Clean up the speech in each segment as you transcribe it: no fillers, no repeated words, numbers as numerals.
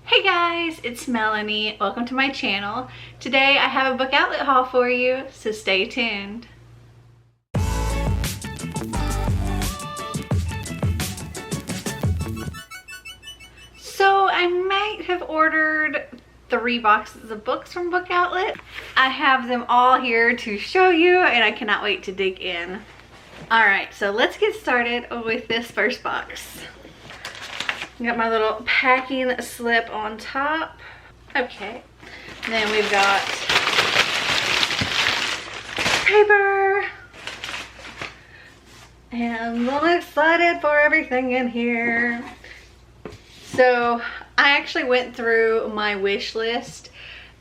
Hey guys, it's Melanie. Welcome to my channel. Today I have a book outlet haul for you, so stay tuned. So I might have ordered 3 boxes of books from Book Outlet. I have them all here to show you and I cannot wait to dig in. Alright, so let's get started with this first box. Got my little packing slip on top. Okay. And then we've got paper. And I'm excited for everything in here. So I actually went through my wish list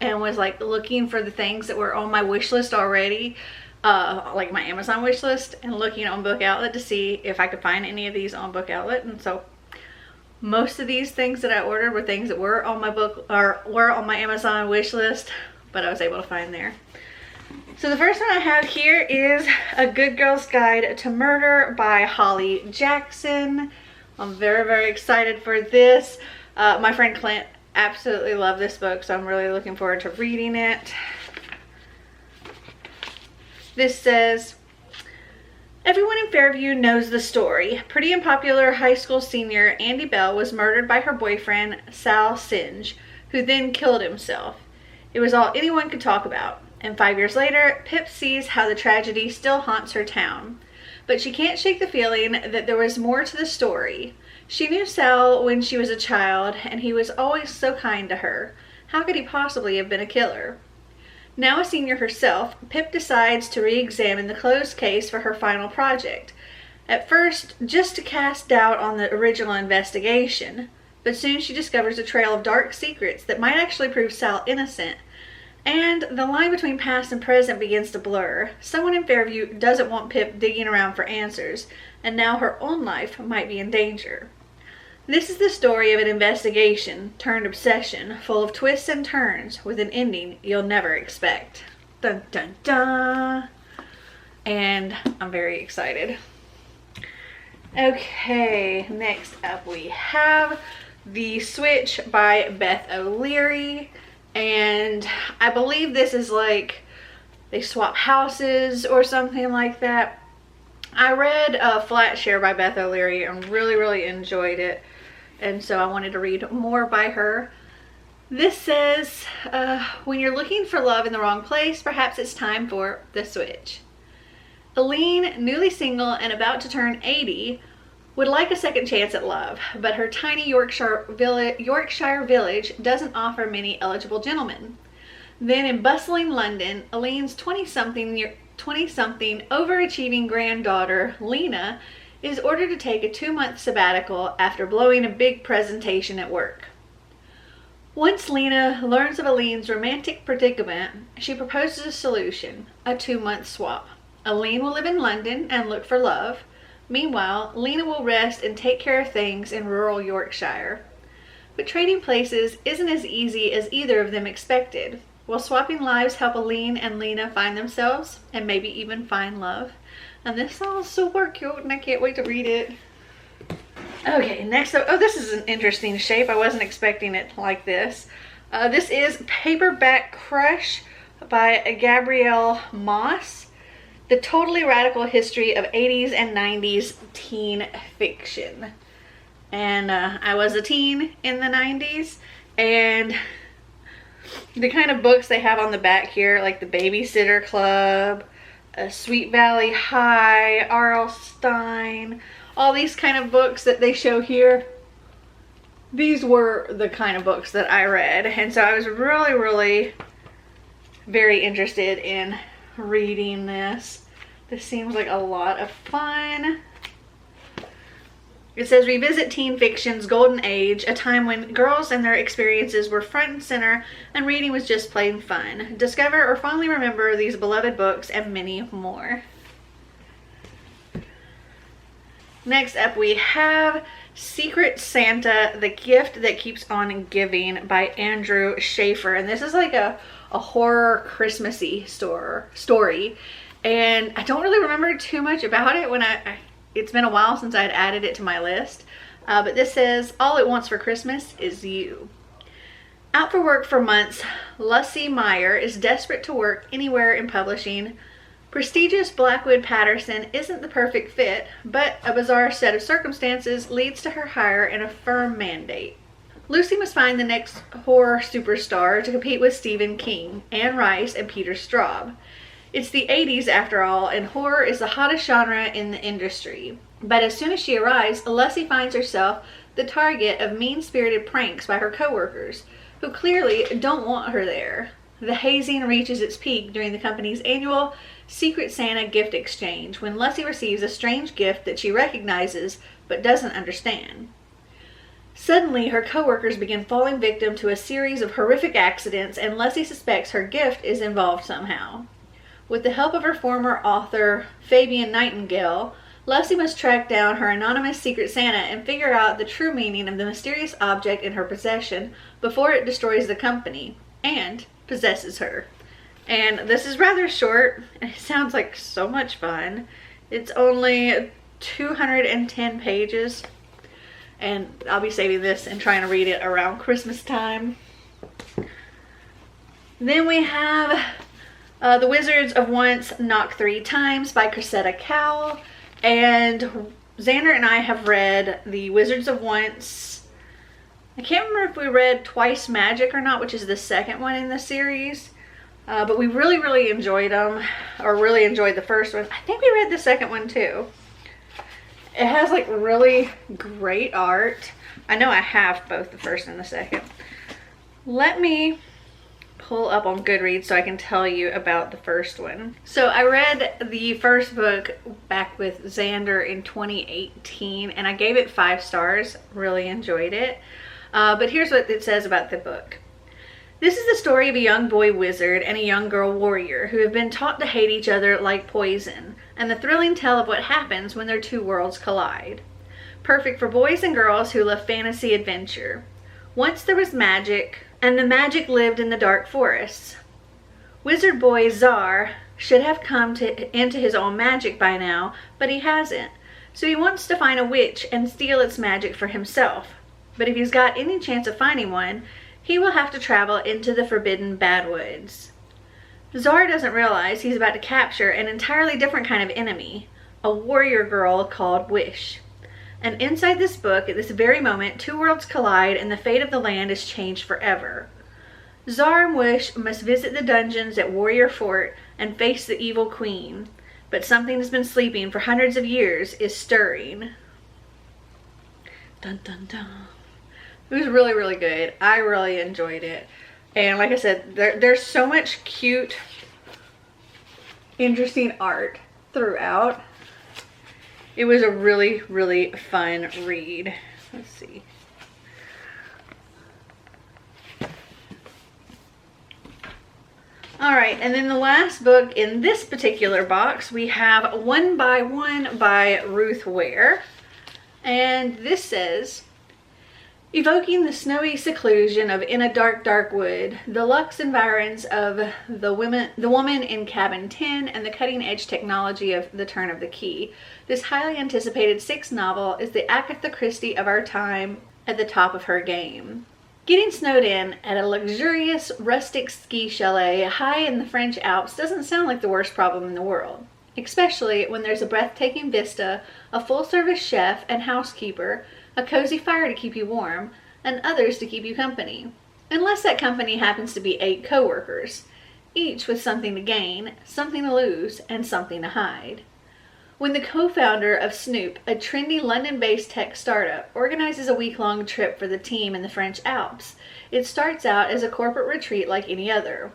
and was like looking for the things that were on my wish list already. Like my Amazon wish list, and looking on Book Outlet to see if I could find any of these on Book Outlet. And so most of these things that I ordered were things that were on my were on my Amazon wish list, but I was able to find there. So the first one I have here is A Good Girl's Guide to Murder by Holly Jackson. I'm very, very excited for this. My friend Clint absolutely loved this book, so I'm really looking forward to reading it. This says, everyone in Fairview knows the story. Pretty and popular high school senior Andy Bell was murdered by her boyfriend, Sal Singe, who then killed himself. It was all anyone could talk about. And 5 years later, Pip sees how the tragedy still haunts her town. But she can't shake the feeling that there was more to the story. She knew Sal when she was a child, and he was always so kind to her. How could he possibly have been a killer? Now a senior herself, Pip decides to re-examine the closed case for her final project. At first, just to cast doubt on the original investigation, but soon she discovers a trail of dark secrets that might actually prove Sal innocent. And the line between past and present begins to blur. Someone in Fairview doesn't want Pip digging around for answers, and now her own life might be in danger. This is the story of an investigation turned obsession, full of twists and turns, with an ending you'll never expect. Dun dun dun! And I'm very excited. Okay, next up we have The Switch by Beth O'Leary. And I believe this is like they swap houses or something like that. I read Flat Share by Beth O'Leary and really enjoyed it. And so I wanted to read more by her. This says, when you're looking for love in the wrong place, perhaps it's time for The Switch. Aline, newly single and about to turn 80, would like a second chance at love, but her tiny Yorkshire village doesn't offer many eligible gentlemen. Then in bustling London, Aline's 20-something overachieving granddaughter, Lena, is ordered to take a 2-month sabbatical after blowing a big presentation at work. Once Lena learns of Aline's romantic predicament, she proposes a solution, a 2-month swap. Aline will live in London and look for love. Meanwhile, Lena will rest and take care of things in rural Yorkshire. But trading places isn't as easy as either of them expected. Will swapping lives help Aline and Lena find themselves and maybe even find love? And this sounds super cute and I can't wait to read it. Okay, next up, oh, this is an interesting shape. I wasn't expecting it like this. This is Paperback Crush by Gabrielle Moss. The totally radical history of 80s and 90s teen fiction. And I was a teen in the 90s, and the kind of books they have on the back here, like the Babysitter Club, Sweet Valley High, R.L. Stine, all these kind of books that they show here, these were the kind of books that I read. And so I was really very interested in reading this. This seems like a lot of fun. It says, revisit teen fiction's golden age, a time when girls and their experiences were front and center and reading was just plain fun. Discover or fondly remember these beloved books and many more. Next up we have Secret Santa, The Gift That Keeps On Giving by Andrew Schaefer. And this is like a horror Christmassy story. And I don't really remember too much about it when it's been a while since I had added it to my list. But this says, all it wants for Christmas is you. Out for work for months, Lucy Meyer is desperate to work anywhere in publishing. Prestigious Blackwood Patterson isn't the perfect fit, but a bizarre set of circumstances leads to her hire and a firm mandate. Lucy must find the next horror superstar to compete with Stephen King, Anne Rice, and Peter Straub. It's the 80s after all, and horror is the hottest genre in the industry. But as soon as she arrives, Lucy finds herself the target of mean-spirited pranks by her coworkers, who clearly don't want her there. The hazing reaches its peak during the company's annual Secret Santa gift exchange, when Lucy receives a strange gift that she recognizes but doesn't understand. Suddenly, her coworkers begin falling victim to a series of horrific accidents, and Lucy suspects her gift is involved somehow. With the help of her former author, Fabian Nightingale, Lucy must track down her anonymous Secret Santa and figure out the true meaning of the mysterious object in her possession before it destroys the company and possesses her. And this is rather short, and it sounds like so much fun. It's only 210 pages, and I'll be saving this and trying to read it around Christmas time. Then we have The Wizards of Once Knock 3 Times by Cressida Cowell. And Xander and I have read The Wizards of Once. I can't remember if we read Twice Magic or not, which is the second one in the series. But we really enjoyed them, or really enjoyed the first one. I think we read the second one too. It has like really great art. I know I have both the first and the second. Let me pull up on Goodreads so I can tell you about the first one. So I read the first book back with Xander in 2018, and I gave it 5 stars. Really enjoyed it. But here's what it says about the book. This is the story of a young boy wizard and a young girl warrior who have been taught to hate each other like poison, and the thrilling tale of what happens when their two worlds collide. Perfect for boys and girls who love fantasy adventure. Once there was magic, and the magic lived in the dark forests. Wizard boy Czar should have come into his own magic by now, but he hasn't. So he wants to find a witch and steal its magic for himself. But if he's got any chance of finding one, he will have to travel into the forbidden Badwoods. Czar doesn't realize he's about to capture an entirely different kind of enemy, a warrior girl called Wish. And inside this book, at this very moment, two worlds collide and the fate of the land is changed forever. Czar and Wish must visit the dungeons at Warrior Fort and face the evil queen. But something that's been sleeping for hundreds of years is stirring. Dun dun dun. It was really good. I really enjoyed it. And like I said, there's so much cute, interesting art throughout. It was a really fun read. Let's see. Alright, and then the last book in this particular box, we have One by One by Ruth Ware. And this says, evoking the snowy seclusion of In a Dark Wood, the luxe environs of the woman in cabin 10, and the cutting-edge technology of The Turn of the Key, this highly anticipated 6th novel is the Agatha Christie of our time at the top of her game. Getting snowed in at a luxurious rustic ski chalet high in the French Alps doesn't sound like the worst problem in the world, especially when there's a breathtaking vista, a full-service chef and housekeeper, a cozy fire to keep you warm, and others to keep you company. Unless that company happens to be 8 co-workers, each with something to gain, something to lose, and something to hide. When the co-founder of Snoop, a trendy London-based tech startup, organizes a week-long trip for the team in the French Alps, it starts out as a corporate retreat like any other.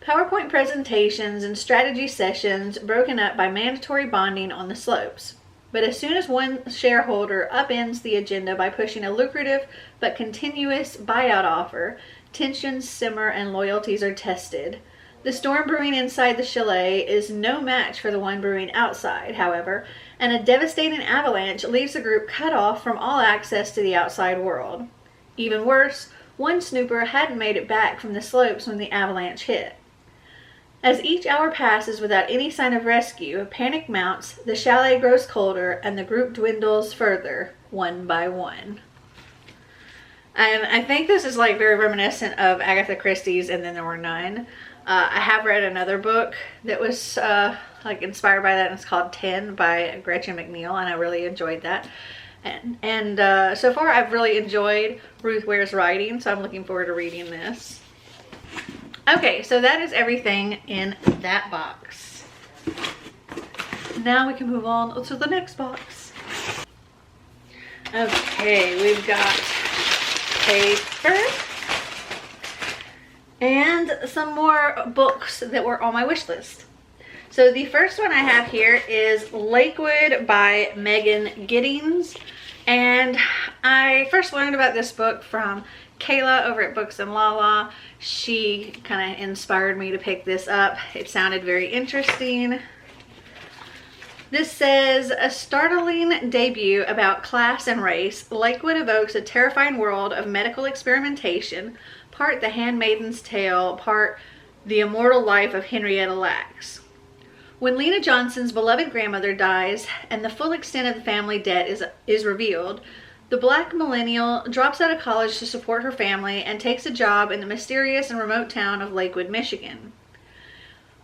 PowerPoint presentations and strategy sessions broken up by mandatory bonding on the slopes. But as soon as one shareholder upends the agenda by pushing a lucrative but continuous buyout offer, tensions simmer and loyalties are tested. The storm brewing inside the chalet is no match for the one brewing outside, however, and a devastating avalanche leaves the group cut off from all access to the outside world. Even worse, one snooper hadn't made it back from the slopes when the avalanche hit. As each hour passes without any sign of rescue, panic mounts, the chalet grows colder, and the group dwindles further, one by one. And I think this is like very reminiscent of Agatha Christie's And Then There Were None. I have read another book that was like inspired by that, and it's called 10 by Gretchen McNeil, and I really enjoyed that. And so far I've really enjoyed Ruth Ware's writing, so I'm looking forward to reading this. Okay, so that is everything in that box. Now we can move on to the next box. Okay, we've got paper and some more books that were on my wish list. So the first one I have here is Lakewood by Megan Giddings. And I first learned about this book from Kayla over at Books and Lala. She kind of inspired me to pick this up. It sounded very interesting. This says, a startling debut about class and race, Lakewood evokes a terrifying world of medical experimentation, part The Handmaid's Tale, part The Immortal Life of Henrietta Lacks. When Lena Johnson's beloved grandmother dies and the full extent of the family debt is revealed, the black millennial drops out of college to support her family and takes a job in the mysterious and remote town of Lakewood, Michigan.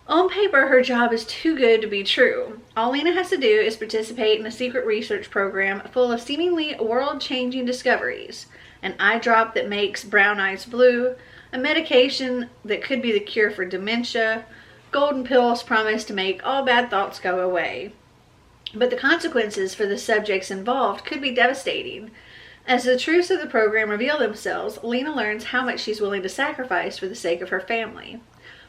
On paper, her job is too good to be true. All Lena has to do is participate in a secret research program full of seemingly world-changing discoveries. An eye drop that makes brown eyes blue, a medication that could be the cure for dementia, golden pills promise to make all bad thoughts go away. But the consequences for the subjects involved could be devastating. As the truths of the program reveal themselves, Lena learns how much she's willing to sacrifice for the sake of her family.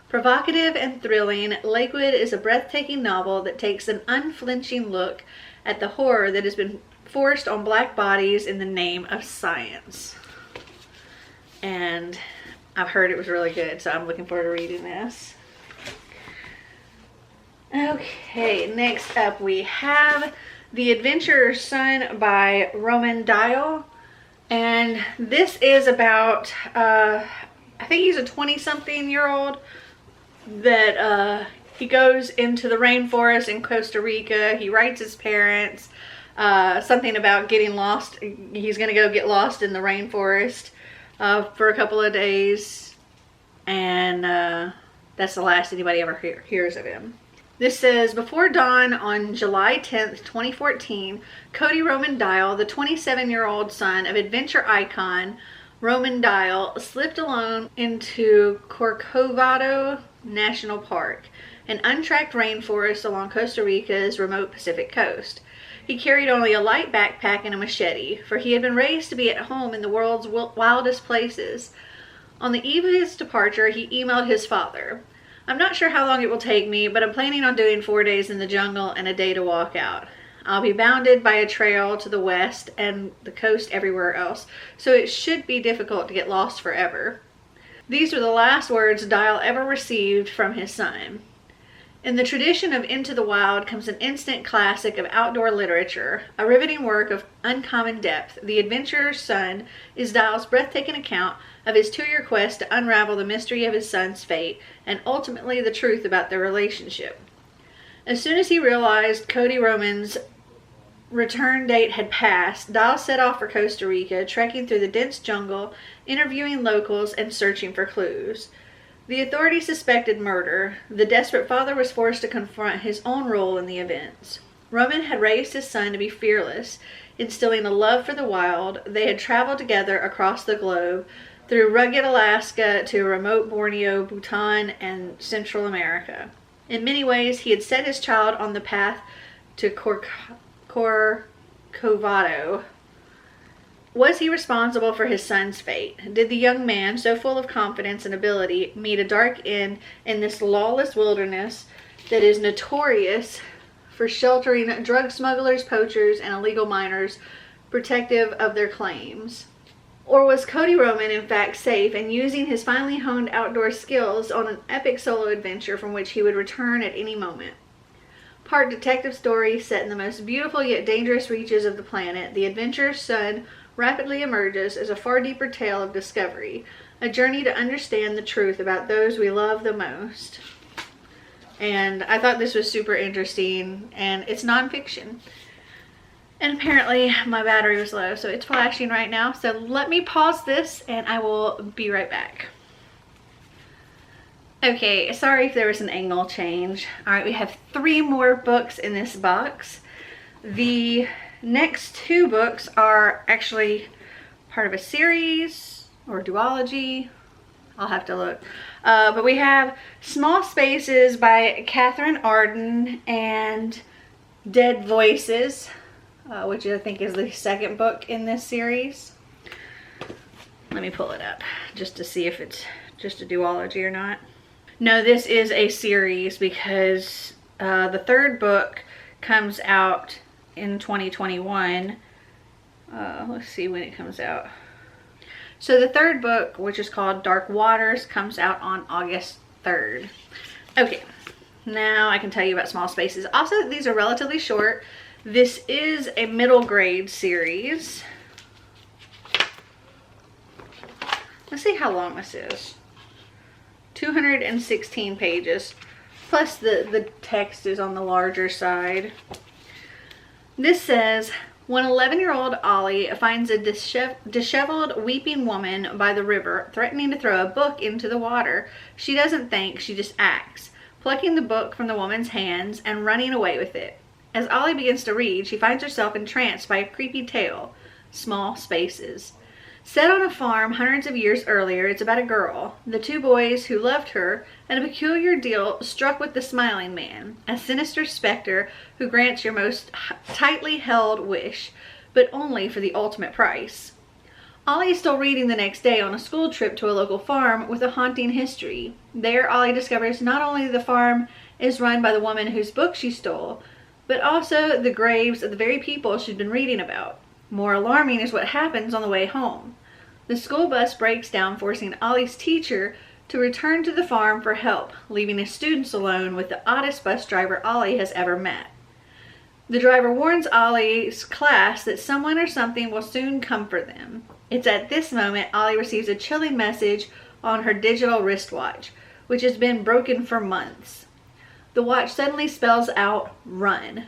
Provocative and thrilling, Lakewood is a breathtaking novel that takes an unflinching look at the horror that has been forced on black bodies in the name of science. And I've heard it was really good, so I'm looking forward to reading this. Okay, next up we have The Adventurer's Son by Roman Dial. And this is about, I think he's a 20-something-year-old that he goes into the rainforest in Costa Rica. He writes his parents something about getting lost. He's going to go get lost in the rainforest for a couple of days. And that's the last anybody ever hears of him. This says, before dawn on July 10th, 2014, Cody Roman Dial, the 27-year-old son of adventure icon Roman Dial, slipped alone into Corcovado National Park, an untracked rainforest along Costa Rica's remote Pacific coast. He carried only a light backpack and a machete, for he had been raised to be at home in the world's wildest places. On the eve of his departure, he emailed his father. I'm not sure how long it will take me, but I'm planning on doing 4 days in the jungle and a day to walk out. I'll be bounded by a trail to the west and the coast everywhere else, so it should be difficult to get lost forever. These were the last words Dial ever received from his son. In the tradition of Into the Wild comes an instant classic of outdoor literature, a riveting work of uncommon depth. The Adventurer's Son is Dial's breathtaking account of his 2-year quest to unravel the mystery of his son's fate and ultimately the truth about their relationship. As soon as he realized Cody Roman's return date had passed, Dial set off for Costa Rica, trekking through the dense jungle, interviewing locals, and searching for clues. The authorities suspected murder. The desperate father was forced to confront his own role in the events. Roman had raised his son to be fearless, instilling a love for the wild. They had traveled together across the globe, through rugged Alaska to remote Borneo, Bhutan, and Central America. In many ways, he had set his child on the path to Corcovado. Was he responsible for his son's fate? Did the young man, so full of confidence and ability, meet a dark end in this lawless wilderness that is notorious for sheltering drug smugglers, poachers, and illegal miners, protective of their claims? Or was Cody Roman in fact safe and using his finely honed outdoor skills on an epic solo adventure from which he would return at any moment? Part detective story set in the most beautiful yet dangerous reaches of the planet, The Adventurer's Son rapidly emerges as a far deeper tale of discovery, a journey to understand the truth about those we love the most. And I thought this was super interesting, and it's nonfiction. And apparently my battery was low, so it's flashing right now. So let me pause this and I will be right back. Okay, sorry if there was an angle change. All right, we have 3 more books in this box. The next 2 books are actually part of a series or duology. I'll have to look. But we have Small Spaces by Catherine Arden and Dead Voices, which I think is the 2nd book in this series. Let me pull it up just to see if it's just a duology or not. No, this is a series because the 3rd book comes out in 2021. Let's see when it comes out. So the 3rd book, which is called Dark Waters, comes out on August 3rd. Okay, now I can tell you about Small Spaces. Also, these are relatively short. This is a middle grade series. Let's see how long this is. 216 pages. Plus the text is on the larger side. This says, when 11-year-old Ollie finds a disheveled, weeping woman by the river, threatening to throw a book into the water, she doesn't think, she just acts, plucking the book from the woman's hands and running away with it. As Ollie begins to read, she finds herself entranced by a creepy tale, Small Spaces. Set on a farm hundreds of years earlier, it's about a girl, the 2 boys who loved her, and a peculiar deal struck with the Smiling Man, a sinister specter who grants your most tightly held wish, but only for the ultimate price. Ollie is still reading the next day on a school trip to a local farm with a haunting history. There, Ollie discovers not only the farm is run by the woman whose book she stole, but also the graves of the very people she'd been reading about. More alarming is what happens on the way home. The school bus breaks down, forcing Ollie's teacher to return to the farm for help, leaving his students alone with the oddest bus driver Ollie has ever met. The driver warns Ollie's class that someone or something will soon come for them. It's at this moment Ollie receives a chilling message on her digital wristwatch, which has been broken for months. The watch suddenly spells out, "Run."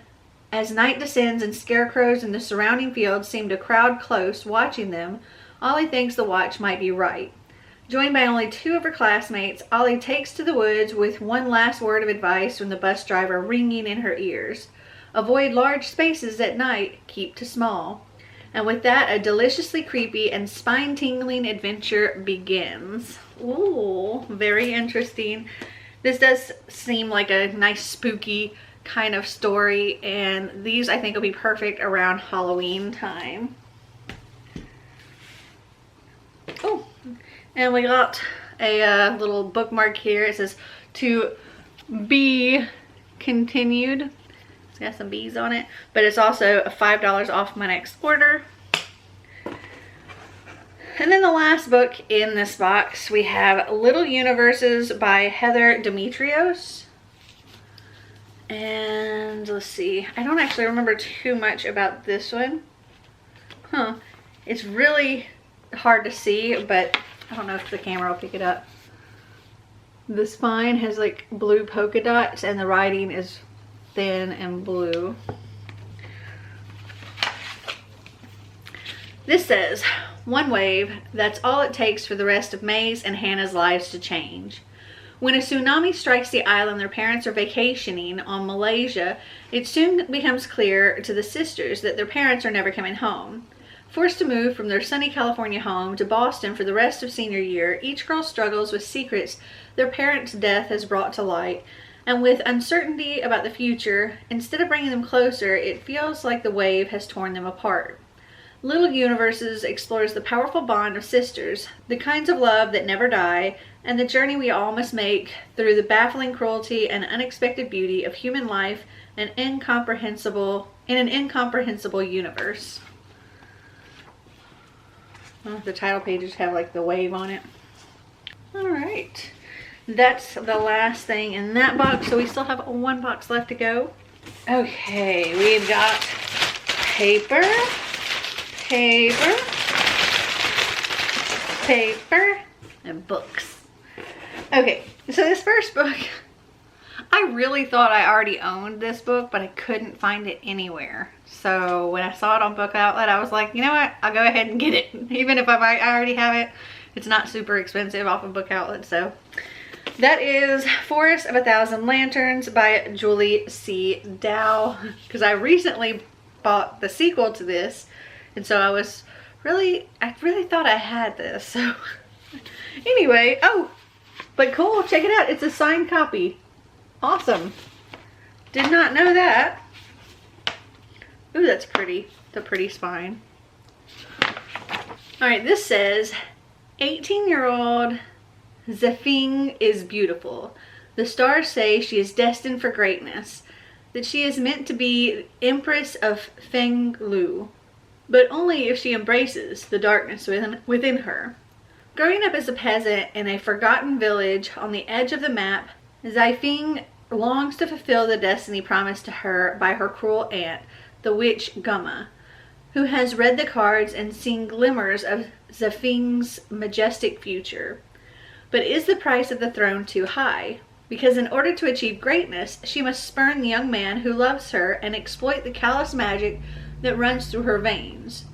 As night descends and scarecrows in the surrounding fields seem to crowd close, watching them, Ollie thinks the watch might be right. Joined by only 2 of her classmates, Ollie takes to the woods with one last word of advice from the bus driver ringing in her ears. Avoid large spaces at night, keep to small. And with that, a deliciously creepy and spine-tingling adventure begins. Ooh, very interesting. This does seem like a nice spooky kind of story, and these I think will be perfect around Halloween time. Oh, and we got a little bookmark here. It says to be continued. It's got some bees on it, but it's also $5 off my next order. And then the last book in this box, we have Little Universes by Heather Demetrios. And let's see, I don't actually remember too much about this one. It's really hard to see, but I don't know if the camera will pick it up. The spine has like blue polka dots and the writing is thin and blue. This says, one wave, that's all it takes for the rest of May's and Hannah's lives to change. When a tsunami strikes the island their parents are vacationing on Malaysia, it soon becomes clear to the sisters that their parents are never coming home. Forced to move from their sunny California home to Boston for the rest of senior year, each girl struggles with secrets their parents' death has brought to light, and with uncertainty about the future, instead of bringing them closer, it feels like the wave has torn them apart. Little Universes explores the powerful bond of sisters, the kinds of love that never die, and the journey we all must make through the baffling cruelty and unexpected beauty of human life in an incomprehensible universe. Oh, the title pages have like the wave on it. Alright, that's the last thing in that box, so we still have 1 box left to go. Okay, we've got paper, and books. Okay, so this first book I really thought I already owned this book, but I couldn't find it anywhere. So when I saw it on Book Outlet, I was like, you know what? I'll go ahead and get it. Even if I already have it, it's not super expensive off of Book Outlet. So that is Forest of a Thousand Lanterns by Julie C. Dow. Because I recently bought the sequel to this. And so I really thought I had this. So anyway, oh, but cool, check it out. It's a signed copy. Awesome. Did not know that. Ooh, that's pretty. It's a pretty spine. Alright, this says, 18-year-old Zefeng is beautiful. The stars say she is destined for greatness, that she is meant to be Empress of Fenglu, but only if she embraces the darkness within her. Growing up as a peasant in a forgotten village on the edge of the map, Zefeng longs to fulfill the destiny promised to her by her cruel aunt, the witch Gumma, who has read the cards and seen glimmers of Zefeng's majestic future. But is the price of the throne too high? Because in order to achieve greatness, she must spurn the young man who loves her and exploit the callous magic that runs through her veins.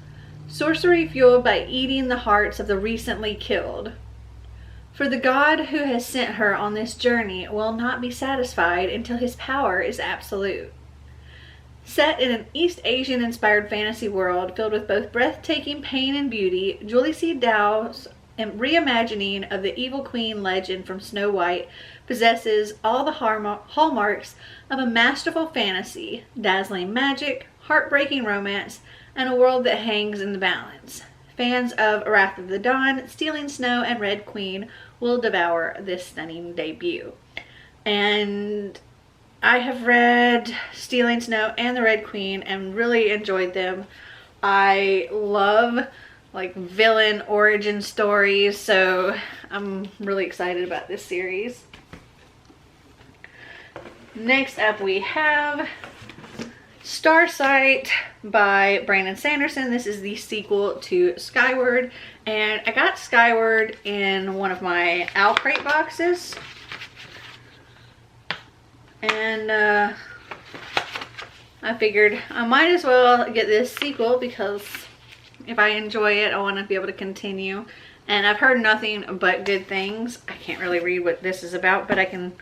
Sorcery fueled by eating the hearts of the recently killed. For the god who has sent her on this journey will not be satisfied until his power is absolute. Set in an East Asian-inspired fantasy world filled with both breathtaking pain and beauty, Julie C. Dow's reimagining of the Evil Queen legend from Snow White possesses all the hallmarks of a masterful fantasy, dazzling magic, heartbreaking romance, and a world that hangs in the balance. Fans of Wrath of the Dawn, Stealing Snow, and Red Queen will devour this stunning debut. And I have read Stealing Snow and the Red Queen and really enjoyed them. I love like villain origin stories, so I'm really excited about this series. Next up we have Starsight by Brandon Sanderson. This is the sequel to Skyward, and I got Skyward in one of my Owl Crate boxes, and I figured I might as well get this sequel because if I enjoy it, I want to be able to continue. And I've heard nothing but good things. I can't really read what this is about, but I can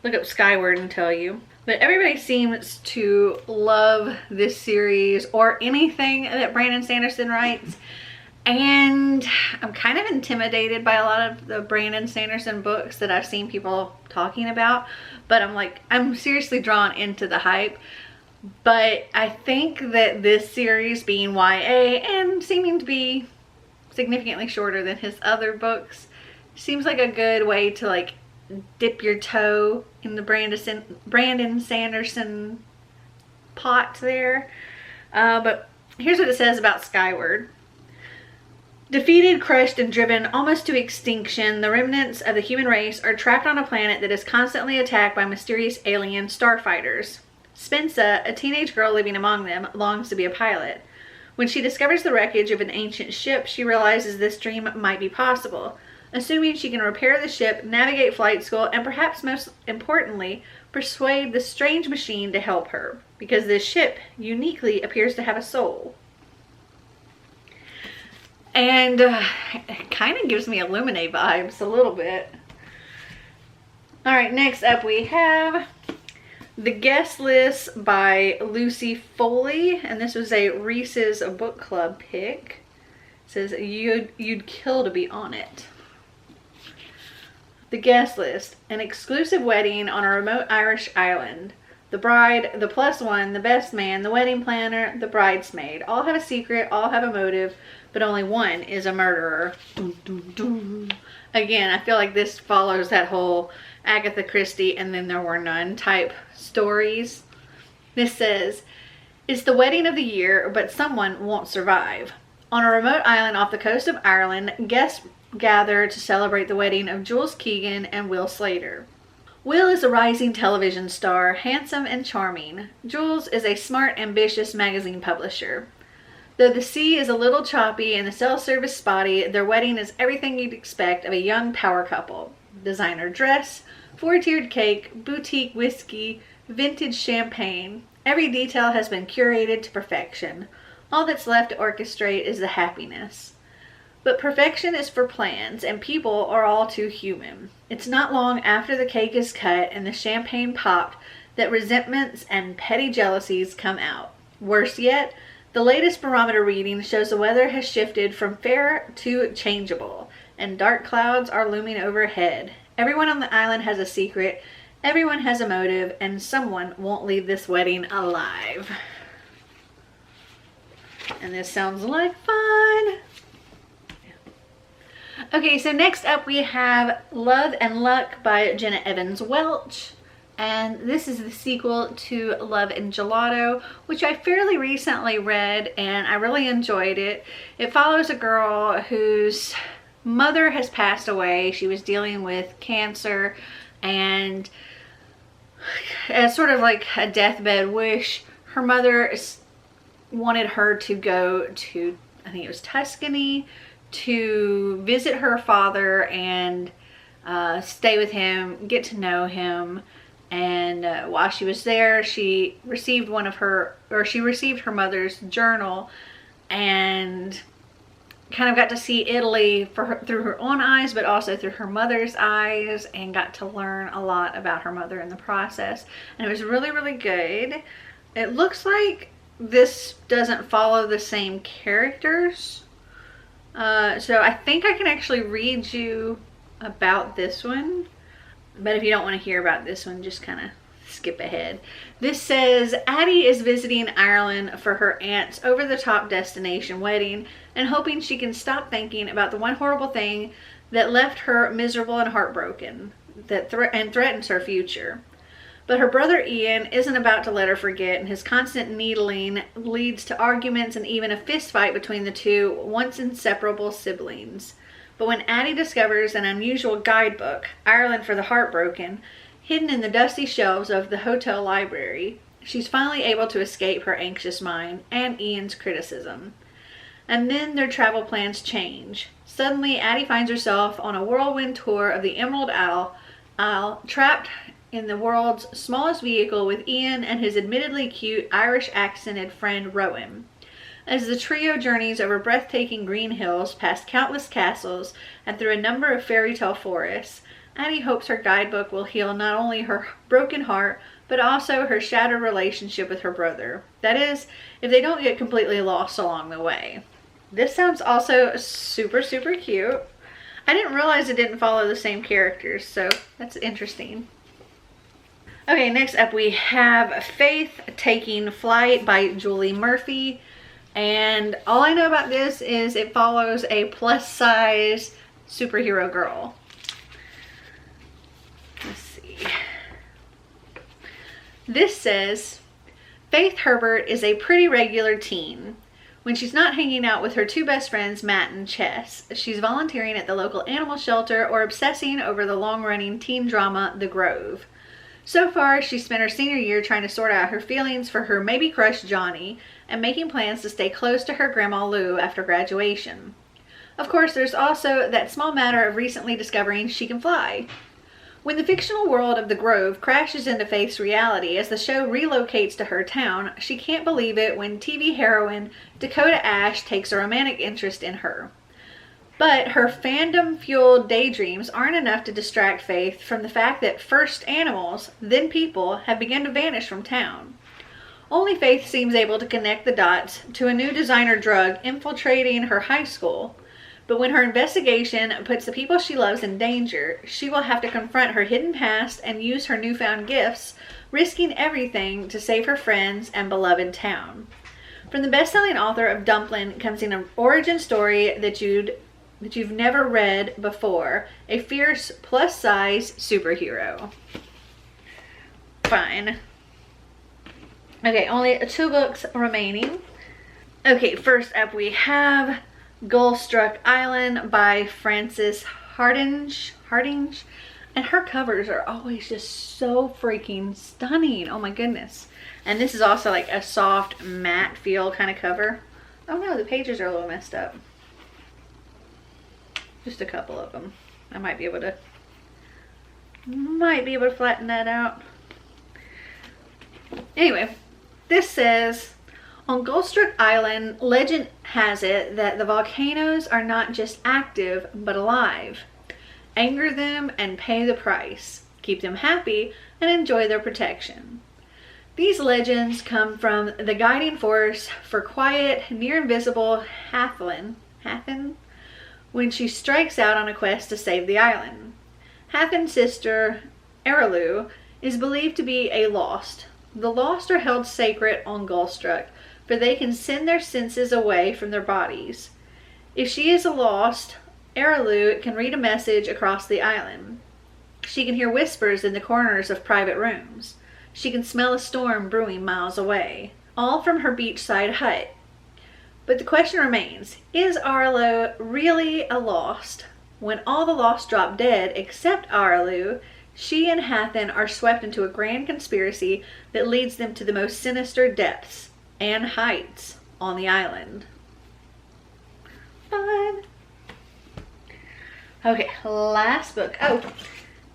look up Skyward and tell you. But everybody seems to love this series or anything that Brandon Sanderson writes. And I'm kind of intimidated by a lot of the Brandon Sanderson books that I've seen people talking about. But I'm seriously drawn into the hype. But I think that this series, being YA and seeming to be significantly shorter than his other books, seems like a good way to like dip your toe in the Brandon Sanderson pot there. But here's what it says about Skyward. Defeated, crushed, and driven almost to extinction, the remnants of the human race are trapped on a planet that is constantly attacked by mysterious alien starfighters. Spensa, a teenage girl living among them, longs to be a pilot. When she discovers the wreckage of an ancient ship, she realizes this dream might be possible. Assuming she can repair the ship, navigate flight school, and perhaps most importantly, persuade the strange machine to help her, because this ship uniquely appears to have a soul. And it kind of gives me Illuminae vibes a little bit. Alright, next up we have The Guest List by Lucy Foley, and this was a Reese's book club pick. It says you'd kill to be on it. The Guest List, an exclusive wedding on a remote Irish island. The bride, the plus one, the best man, the wedding planner, the bridesmaid. All have a secret, all have a motive, but only one is a murderer. Dun, dun, dun. Again, I feel like this follows that whole Agatha Christie and Then There Were None type stories. This says, it's the wedding of the year, but someone won't survive. On a remote island off the coast of Ireland, guests gather to celebrate the wedding of Jules Keegan and Will Slater. Will is a rising television star, handsome and charming. Jules is a smart, ambitious magazine publisher. Though the sea is a little choppy and the cell service spotty, their wedding is everything you'd expect of a young power couple. Designer dress, Four-tiered cake, boutique whiskey, vintage champagne. Every detail has been curated to perfection. All that's left to orchestrate is the happiness. But perfection is for plans, and people are all too human. It's not long after the cake is cut and the champagne popped that resentments and petty jealousies come out. Worse yet, the latest barometer reading shows the weather has shifted from fair to changeable, and dark clouds are looming overhead. Everyone on the island has a secret, everyone has a motive, and someone won't leave this wedding alive. And this sounds like fun. Okay, so next up we have Love and Luck by Jenna Evans Welch. And this is the sequel to Love and Gelato, which I fairly recently read and I really enjoyed it. It follows a girl whose mother has passed away. She was dealing with cancer, and as sort of like a deathbed wish, her mother wanted her to go to, I think it was Tuscany, to visit her father and stay with him, get to know him. And while she was there, she received her mother's journal and kind of got to see Italy through her own eyes, but also through her mother's eyes, and got to learn a lot about her mother in the process. And it was really, really good. It looks like this doesn't follow the same characters. So I think I can actually read you about this one. But if you don't want to hear about this one, just kind of skip ahead. This says, Addie is visiting Ireland for her aunt's over-the-top destination wedding and hoping she can stop thinking about the one horrible thing that left her miserable and heartbroken and threatens her future. But her brother Ian isn't about to let her forget, and his constant needling leads to arguments and even a fist fight between the two once inseparable siblings. But when Addie discovers an unusual guidebook, Ireland for the Heartbroken, hidden in the dusty shelves of the hotel library, she's finally able to escape her anxious mind and Ian's criticism. And then their travel plans change. Suddenly, Addie finds herself on a whirlwind tour of the Emerald Isle, trapped in the world's smallest vehicle with Ian and his admittedly cute Irish-accented friend Rowan. As the trio journeys over breathtaking green hills, past countless castles, and through a number of fairy tale forests, Addie hopes her guidebook will heal not only her broken heart, but also her shattered relationship with her brother. That is, if they don't get completely lost along the way. This sounds also super, super cute. I didn't realize it didn't follow the same characters, so that's interesting. Okay, next up we have Faith Taking Flight by Julie Murphy. And all I know about this is it follows a plus-size superhero girl. Let's see. This says, Faith Herbert is a pretty regular teen. When she's not hanging out with her two best friends, Matt and Chess, she's volunteering at the local animal shelter or obsessing over the long-running teen drama, The Grove. So far, she's spent her senior year trying to sort out her feelings for her maybe crush Johnny and making plans to stay close to her grandma Lou after graduation. Of course, there's also that small matter of recently discovering she can fly. When the fictional world of The Grove crashes into Faith's reality as the show relocates to her town, she can't believe it when TV heroine Dakota Ash takes a romantic interest in her. But her fandom-fueled daydreams aren't enough to distract Faith from the fact that first animals, then people, have begun to vanish from town. Only Faith seems able to connect the dots to a new designer drug infiltrating her high school. But when her investigation puts the people she loves in danger, she will have to confront her hidden past and use her newfound gifts, risking everything to save her friends and beloved town. From the best-selling author of Dumplin' comes an origin story that you've never read before. A fierce, plus-size superhero. Fine. Okay, only 2 books remaining. Okay, first up we have Gullstruck Island by Frances Hardinge. And her covers are always just so freaking stunning. Oh my goodness. And this is also like a soft matte feel kind of cover. Oh no, the pages are a little messed up. Just a couple of them. I might be able to Might be able to flatten that out. Anyway, this says, on Gullstruck Island, legend has it that the volcanoes are not just active, but alive. Anger them and pay the price. Keep them happy and enjoy their protection. These legends come from the guiding force for quiet, near invisible Hathen when she strikes out on a quest to save the island. Hathen's sister, Araloo, is believed to be a lost. The lost are held sacred on Gullstruck, for they can send their senses away from their bodies. If she is a lost, Araloo can read a message across the island. She can hear whispers in the corners of private rooms. She can smell a storm brewing miles away, all from her beachside hut. But the question remains, is Araloo really a lost? When all the lost drop dead except Araloo, she and Hathen are swept into a grand conspiracy that leads them to the most sinister depths and heights on the island. Fun! Okay, last book. Oh,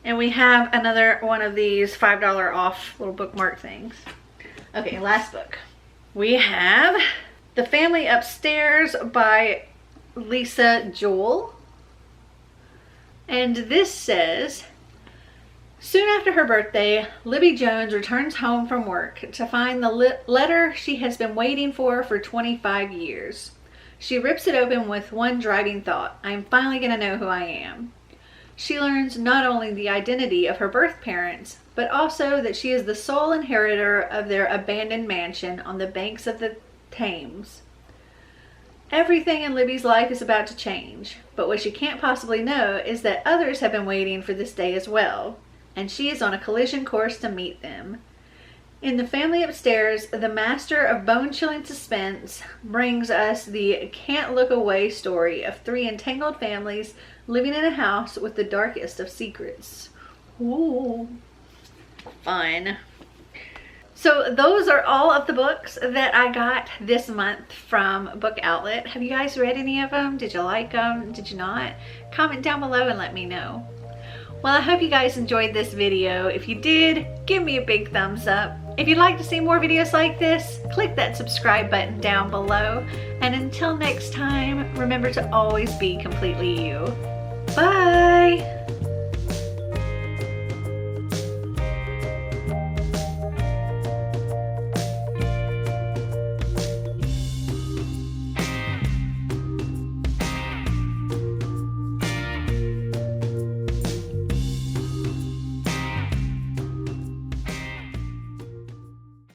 and we have another one of these $5 off little bookmark things. Okay, last book. We have The Family Upstairs by Lisa Joel. And this says, soon after her birthday, Libby Jones returns home from work to find the letter she has been waiting for 25 years. She rips it open with one driving thought: I'm finally going to know who I am. She learns not only the identity of her birth parents, but also that she is the sole inheritor of their abandoned mansion on the banks of the Thames. Everything in Libby's life is about to change, but what she can't possibly know is that others have been waiting for this day as well, and she is on a collision course to meet them. In The Family Upstairs, the master of bone-chilling suspense brings us the can't-look-away story of three entangled families living in a house with the darkest of secrets. Ooh, fun. So those are all of the books that I got this month from Book Outlet. Have you guys read any of them? Did you like them? Did you not? Comment down below and let me know. Well, I hope you guys enjoyed this video. If you did, give me a big thumbs up. If you'd like to see more videos like this, click that subscribe button down below. And until next time, remember to always be completely you. Bye!